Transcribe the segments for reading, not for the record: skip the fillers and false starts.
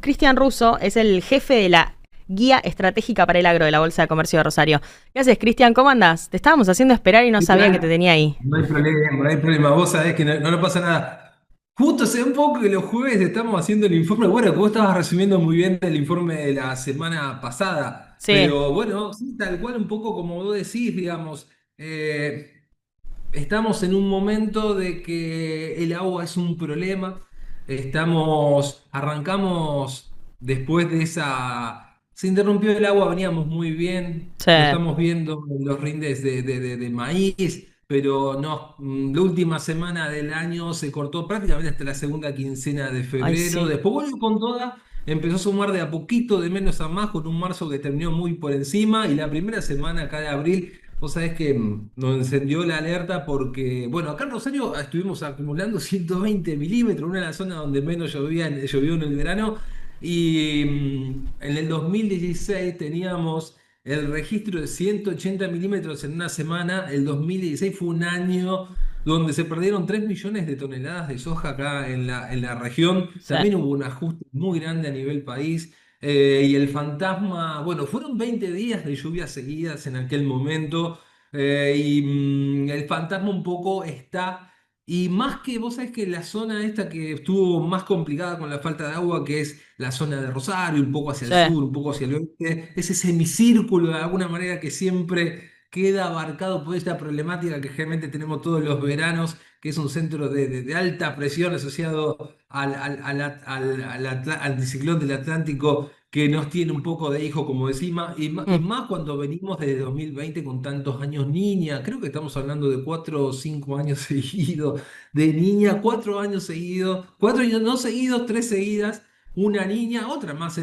Cristian Russo es el jefe de la Guía Estratégica para el Agro de la Bolsa de Comercio de Rosario. ¿Qué haces, Cristian? ¿Cómo andás? Te estábamos haciendo esperar y no ¿Qué sabía que te tal? tenía ahí. No hay problema, no hay problema. Vos sabés que no pasa nada. Justo sé un poco que los jueves estamos haciendo el informe. Bueno, que vos estabas resumiendo muy bien el informe de la semana pasada. Sí, Pero bueno, sí, tal cual, un poco como vos decís, digamos. eh, Estamos en un momento de que el agua es un problema. Arrancamos después de esa. Se interrumpió el agua, veníamos muy bien, sí. lo estamos viendo en los rindes de maíz, pero no, la última semana del año se cortó prácticamente hasta la segunda quincena de Ay, febrero. sí. Después volvió con toda, empezó a sumar de a poquito, de menos a más, con un marzo que terminó muy por encima, y la primera semana acá de abril. Vos sabés que nos encendió la alerta porque, bueno, acá en Rosario estuvimos acumulando 120 milímetros, una de las zonas donde menos llovió en el verano, y en el 2016 teníamos el registro de 180 milímetros en una semana. El 2016 fue un año donde se perdieron 3 millones de toneladas de soja acá en la región. Sí. También hubo un ajuste muy grande a nivel país. Y el fantasma, bueno, fueron 20 días de lluvias seguidas en aquel momento. El fantasma un poco está, y más que vos sabés que la zona esta que estuvo más complicada con la falta de agua, que es la zona de Rosario, un poco hacia el Sí. sur, un poco hacia el oeste, ese semicírculo de alguna manera que siempre queda abarcado por esta problemática que generalmente tenemos todos los veranos, que es un centro de alta presión asociado al anticiclón del Atlántico, que nos tiene un poco de hijo, como decimos, y Mm. más cuando venimos desde 2020 con tantos años niña. Creo que estamos hablando de 4 o 5 años seguidos de niña, 4 años seguidos, 4 años no seguidos, 3 seguidas, una niña, otra más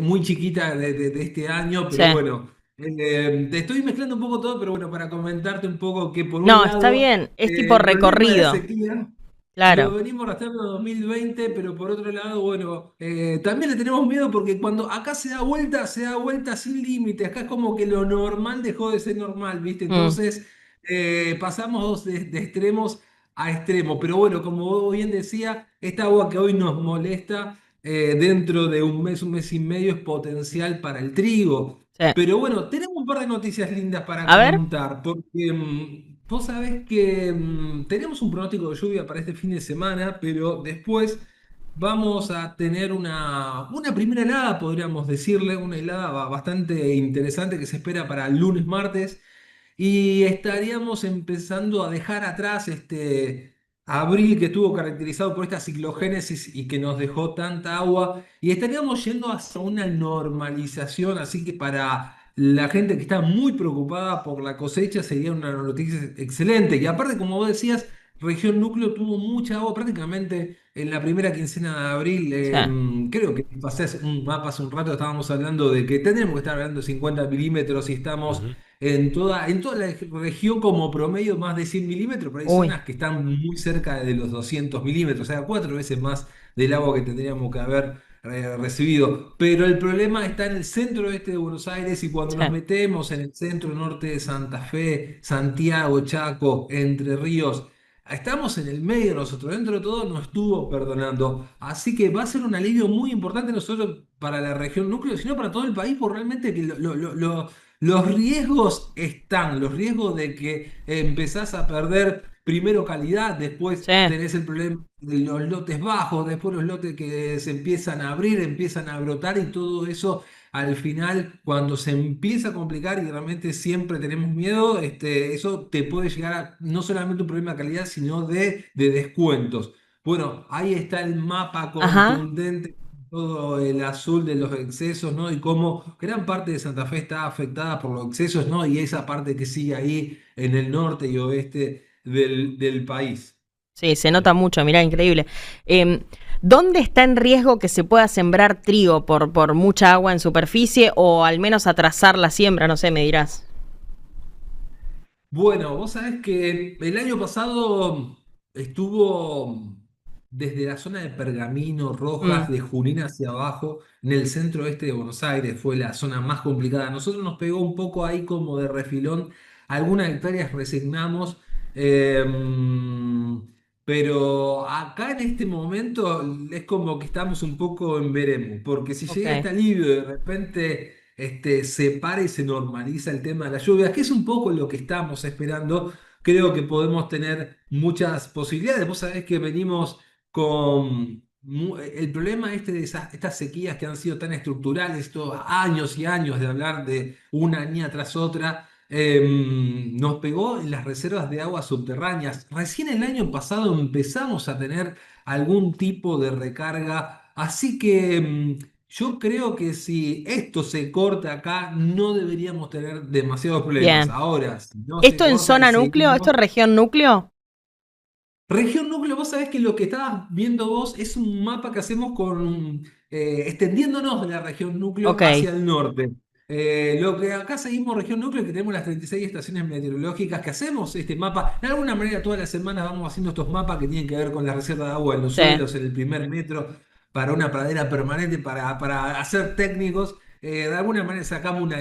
muy chiquita de este año, Sí. pero bueno. Te estoy mezclando un poco todo, pero bueno, para comentarte un poco que por un No, está lado, bien. Es tipo el problema de la recorrido. sequía lo Claro. venimos arrastrando en 2020, pero por otro lado, bueno, también le tenemos miedo porque cuando acá se da vuelta sin límite. Acá es como que lo normal dejó de ser normal, ¿viste? Mm. Entonces, pasamos de extremos a extremos. Pero bueno, como vos bien decía, esta agua que hoy nos molesta, dentro de un mes y medio es potencial para el trigo. Sí. Pero bueno, tenemos un par de noticias lindas para A ver. contar, porque vos sabés que tenemos un pronóstico de lluvia para este fin de semana, pero después vamos a tener una primera helada, podríamos decirle, una helada bastante interesante que se espera para el lunes, martes, y estaríamos empezando a dejar atrás este abril que estuvo caracterizado por esta ciclogénesis y que nos dejó tanta agua, y estaríamos yendo hacia una normalización. Así que para la gente que está muy preocupada por la cosecha sería una noticia excelente. Y aparte, como vos decías, región núcleo tuvo mucha agua prácticamente en la primera quincena de abril. Sí. Creo que pasé un mapa hace un rato, estábamos hablando de que tendremos que estar hablando de 50 milímetros y estamos Ujú. en toda la región como promedio más de 100 milímetros, pero hay Uy. zonas que están muy cerca de los 200 milímetros, o sea, 4 veces más del agua que tendríamos que haber recibido. Pero el problema está en el centro oeste de Buenos Aires, y cuando Sí. nos metemos en el centro norte de Santa Fe, Santiago, Chaco, Entre Ríos, estamos en el medio nosotros. Dentro de todo nos estuvo perdonando. Así que va a ser un alivio muy importante no solo para la región núcleo, sino para todo el país, por realmente que los riesgos están, los riesgos de que empezás a perder primero calidad, después Sí. tenés el problema de los lotes bajos, después los lotes que se empiezan a abrir, empiezan a brotar, y todo eso al final, cuando se empieza a complicar y realmente siempre tenemos miedo, eso te puede llegar a no solamente un problema de calidad, sino de descuentos. Bueno, ahí está el mapa Ajá. contundente, todo el azul de los excesos, ¿no? Y cómo gran parte de Santa Fe está afectada por los excesos, ¿no? Y esa parte que sigue ahí en el norte y oeste del país. Sí, se nota mucho, mirá, increíble. Em, ¿Dónde está en riesgo que se pueda sembrar trigo por mucha agua en superficie o al menos atrasar la siembra? No sé, me dirás. Bueno, vos sabés que el año pasado estuvo desde la zona de Pergamino, Mm. Rojas, de Junín hacia abajo, en el centro oeste de Buenos Aires, fue la zona más complicada. Nosotros nos pegó un poco ahí como de refilón, algunas hectáreas resignamos. pero acá en este momento es como que estamos un poco en veremos, porque si Ok, llega este alivio y de repente se para y se normaliza el tema de las lluvias, que es un poco lo que estamos esperando, creo que podemos tener muchas posibilidades. Vos sabés que venimos con el problema de estas sequías que han sido tan estructurales, todos años y años de hablar de una añada tras otra. Nos pegó en las reservas de aguas subterráneas. Recién el año pasado empezamos a tener algún tipo de recarga, así que yo creo que si esto se corta acá, no deberíamos tener demasiados problemas. bien. Ahora, si no se ¿Esto en corta y zona núcleo? ¿Esto seguimos. es región núcleo? Región núcleo, vos sabés que lo que estabas viendo vos es un mapa que hacemos extendiéndonos de la región núcleo Ok, hacia el norte. Lo que acá seguimos región núcleo, que tenemos las 36 estaciones meteorológicas que hacemos este mapa. De alguna manera, todas las semanas vamos haciendo estos mapas que tienen que ver con la reserva de agua en los sí. suelos, en el primer metro, para una pradera permanente, para hacer técnicos. De alguna manera sacamos una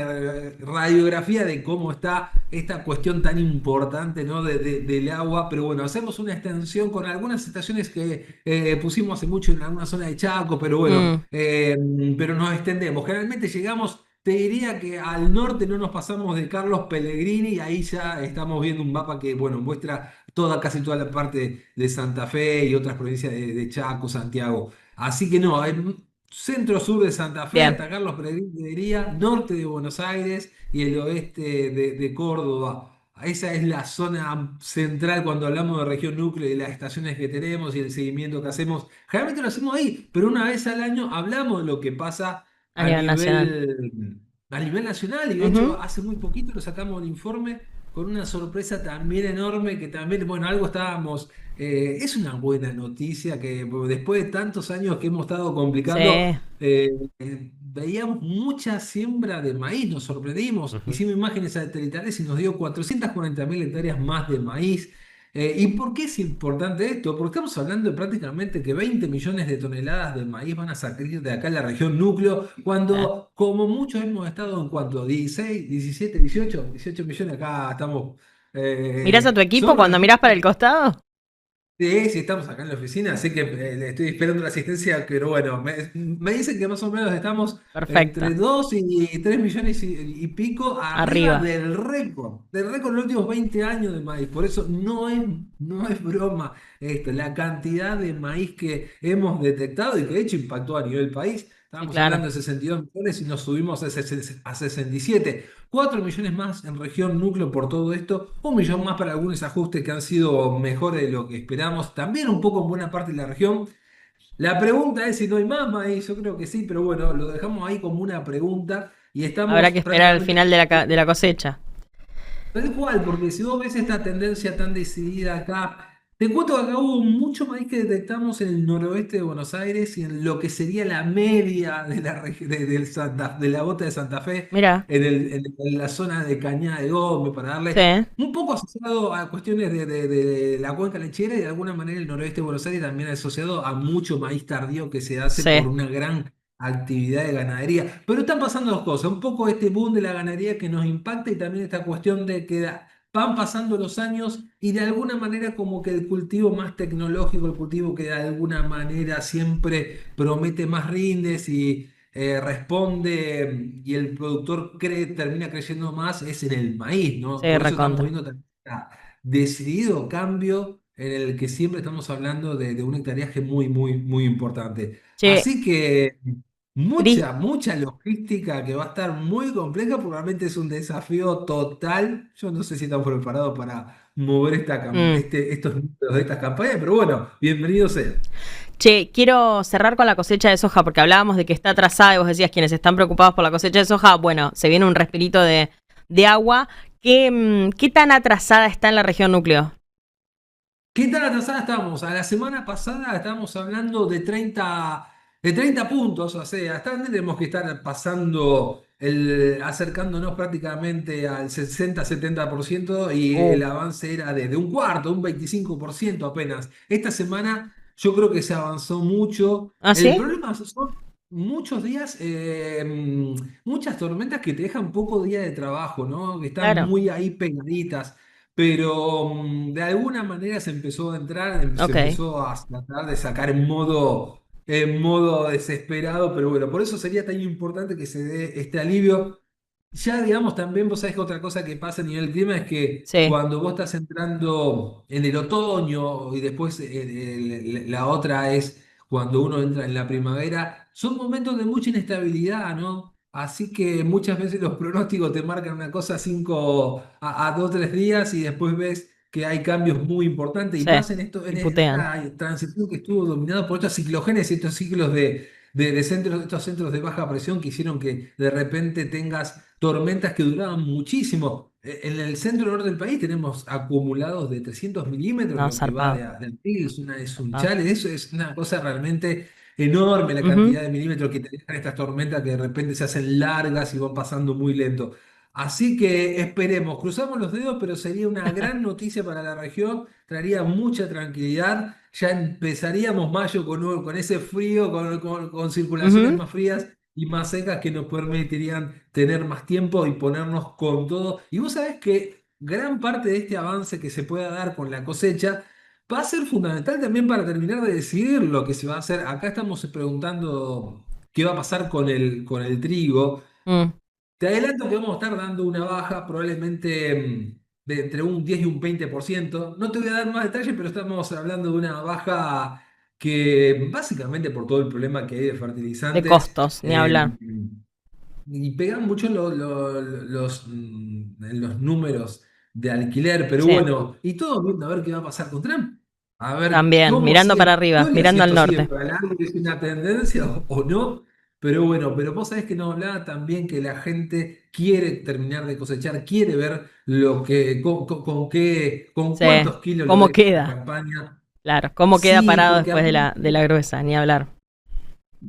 radiografía de cómo está esta cuestión tan importante, ¿no? Del agua, pero bueno, hacemos una extensión con algunas estaciones que pusimos hace mucho en alguna zona de Chaco, pero bueno, Mm, pero nos extendemos. Generalmente llegamos, te diría que al norte no nos pasamos de Carlos Pellegrini y ahí ya estamos viendo un mapa que, bueno, muestra casi toda la parte de Santa Fe y otras provincias de Chaco, Santiago. Así que no, centro-sur de Santa Fe bien. hasta Carlos Pellegrini, te diría, norte de Buenos Aires y el oeste de Córdoba. Esa es la zona central cuando hablamos de región núcleo y las estaciones que tenemos y el seguimiento que hacemos. Generalmente lo hacemos ahí, pero una vez al año hablamos de lo que pasa A nivel nacional. a nivel nacional. Y de hecho, Ujú. hace muy poquito lo sacamos el informe con una sorpresa también enorme que también, bueno, algo estábamos. Es una buena noticia que después de tantos años que hemos estado Sí. complicando. Veíamos mucha siembra de maíz, nos sorprendimos, Ujú. hicimos imágenes satelitales y nos dio 440.000 hectáreas más de maíz. ¿Y por qué es importante esto? Porque estamos hablando de prácticamente que 20 millones de toneladas de maíz van a salir de acá en la región núcleo, Ah. cuando como muchos hemos estado en cuanto 16, 17, 18 millones acá estamos. ¿Mirás a tu equipo Somos cuando mirás para el costado? Sí, sí, estamos acá en la oficina, así que le estoy esperando la asistencia, pero bueno, me dicen que más o menos estamos Perfecto. entre 2 y 3 millones y pico arriba Arriba. del récord de los últimos 20 años de maíz. Por eso no es broma esto, la cantidad de maíz que hemos detectado y que de hecho impactó a nivel país. Sí, Estábamos claro. hablando de 62 millones y nos subimos a 67. 4 millones más en región núcleo por todo esto, 1 millón más para algunos ajustes que han sido mejores de lo que esperamos, también un poco en buena parte de la región. La pregunta es si no hay más maíz, yo creo que sí, pero bueno, lo dejamos ahí como una pregunta y Habrá estamos que esperar al prácticamente. final de de la cosecha. Tal cual, porque si vos ves esta tendencia tan decidida acá, te cuento que acá hubo mucho maíz que detectamos en el noroeste de Buenos Aires y en lo que sería la media de de la bota de Santa Fe, Mira. en la zona de Cañada de Gómez, para darle Sí. un poco asociado a cuestiones de la cuenca lechera y de alguna manera el noroeste de Buenos Aires también asociado a mucho maíz tardío que se hace por Sí. una gran actividad de ganadería. Pero están pasando dos cosas, un poco este boom de la ganadería que nos impacta y también esta cuestión de que van pasando los años y de alguna manera como que el cultivo más tecnológico, el cultivo que de alguna manera siempre promete más rindes y responde y el productor termina creyendo más es en el maíz, ¿no? Sí, Por eso estamos recontra. viendo también este decidido cambio en el que siempre estamos hablando de un hectareaje muy, muy, muy importante. Che, Así que Cris, mucha logística que va a estar muy compleja, probablemente es un desafío total. Yo no sé si estamos preparados para mover mm. estos números de estas campañas, pero bueno, bienvenido sea. Che, quiero cerrar con la cosecha de soja porque hablábamos de que está atrasada y vos decías quienes están preocupados por la cosecha de soja, bueno, se viene un respirito de agua. ¿Qué tan atrasada está en la región núcleo? ¿Qué tan atrasada estamos? A la semana pasada estábamos hablando de treinta puntos, o sea, tendremos que estar acercándonos prácticamente al 60-70% y Uh, el avance era de un cuarto, un 25% apenas. Esta semana yo creo que se avanzó mucho. ¿Ah, El sí? problema son muchos días, muchas tormentas que te dejan poco día de trabajo, ¿no? Que están Claro. muy ahí pegaditas. pero de alguna manera se empezó a entrar, se Ok. empezó a tratar de sacar en modo desesperado, pero bueno, por eso sería tan importante que se dé este alivio. Ya, digamos, también vos sabés que otra cosa que pasa a nivel clima es que Sí, cuando vos estás entrando en el otoño y después la otra es cuando uno entra en la primavera, son momentos de mucha inestabilidad, ¿no? Así que muchas veces los pronósticos te marcan una cosa 2 o 3 días y después ves que hay cambios muy importantes y sí. más en esto, Y en putean. esta transición que estuvo dominado por estos ciclogenes y estos ciclos de centros, estos centros de baja presión que hicieron que de repente tengas tormentas que duraban muchísimo. En el centro norte del país tenemos acumulados de 300 milímetros, No, lo que va zarpado, de abril, es un zarpado. chale, eso es una cosa realmente enorme la Ujú. cantidad de milímetros que te dejan estas tormentas que de repente se hacen largas y van pasando muy lento. Así que esperemos, cruzamos los dedos, pero sería una gran noticia para la región, traería mucha tranquilidad. Ya empezaríamos mayo con ese frío, con circulaciones Ujú. más frías y más secas que nos permitirían tener más tiempo y ponernos con todo. Y vos sabés que gran parte de este avance que se pueda dar con la cosecha va a ser fundamental también para terminar de decidir lo que se va a hacer. Acá estamos preguntando qué va a pasar con el trigo. Mm. Te adelanto que vamos a estar dando una baja probablemente de entre un 10 y un 20%. No te voy a dar más detalles, pero estamos hablando de una baja que básicamente por todo el problema que hay de De fertilizantes costos, ni eh, hablar. y pegan mucho en los números de alquiler, pero Sí, bueno, y todo viendo a ver qué va a pasar con Trump. A ver también, cómo mirando sigue para la arriba, historia, si mirando al esto sigue norte. para largo, si es una tendencia o no. Pero bueno, pero vos sabés que nos hablaba también que la gente quiere terminar de cosechar, quiere ver con Sí, cuántos kilos lo ¿cómo deja la queda? campaña. Claro, ¿cómo queda Sí, parado porque después de la gruesa? Ni hablar.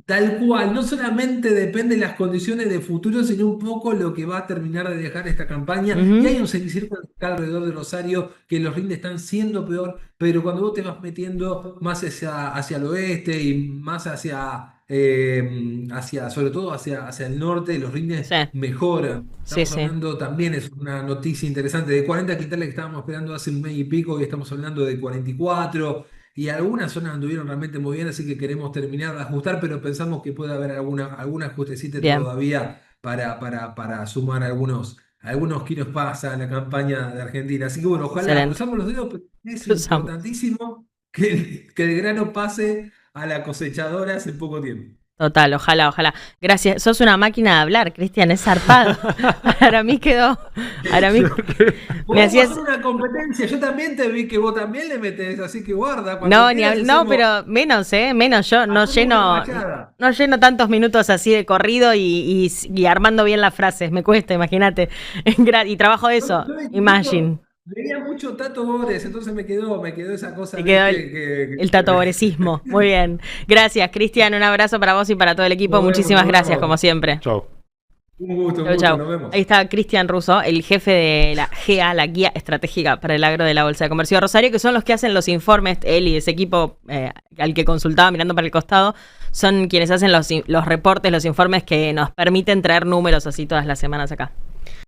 tal cual, no solamente depende de las condiciones de futuro, sino un poco lo que va a terminar de dejar esta campaña. Y Ujú. hay un semicírculo acá alrededor de Rosario que los rindes están siendo peor, pero cuando vos te vas metiendo más hacia el oeste y más sobre todo hacia el norte, los rindes Sí, mejoran. sí, Estamos sí. hablando, también es una noticia interesante, de 40 quintales que estábamos esperando hace un mes y pico, y estamos hablando de 44 y algunas zonas anduvieron realmente muy bien, así que queremos terminar de ajustar, pero pensamos que puede haber algún ajustecito Bien, todavía para sumar algunos kilos más a la campaña de Argentina. Así que bueno, ojalá, excelente. cruzamos los dedos, pero es Cruzamos. importantísimo que el grano pase a las cosechadoras en poco tiempo. Total, ojalá, ojalá. Gracias. Sos una máquina de hablar, Cristian, es zarpado. Para mí quedó. Para mí me Podemos hacer hacías. una competencia, yo también te vi que vos también le metés, así que guarda, cuando No, quieras no, hacemos, pero menos, menos. Yo no hacemos una lleno, machada. no lleno tantos minutos así de corrido y armando bien las frases. Me cuesta, imagínate. Y trabajo de Yo, eso. yo de chiquito Imagine. veía mucho Tato Bores, entonces me quedó esa cosa, Te quedó ¿viste? Que, el tatoborecismo. Muy bien. Gracias, Cristian. Un abrazo para vos y para todo el equipo. nos vemos, Muchísimas nos gracias, como vemos. siempre. Chao. Un Chau, gusto, chau. nos Ahí vemos. está Cristian Russo, el jefe de la GEA, la Guía Estratégica para el Agro de la Bolsa de Comercio de Rosario, que son los que hacen los informes, él y ese equipo al que consultaba mirando para el costado, son quienes hacen los reportes, los informes que nos permiten traer números así todas las semanas acá.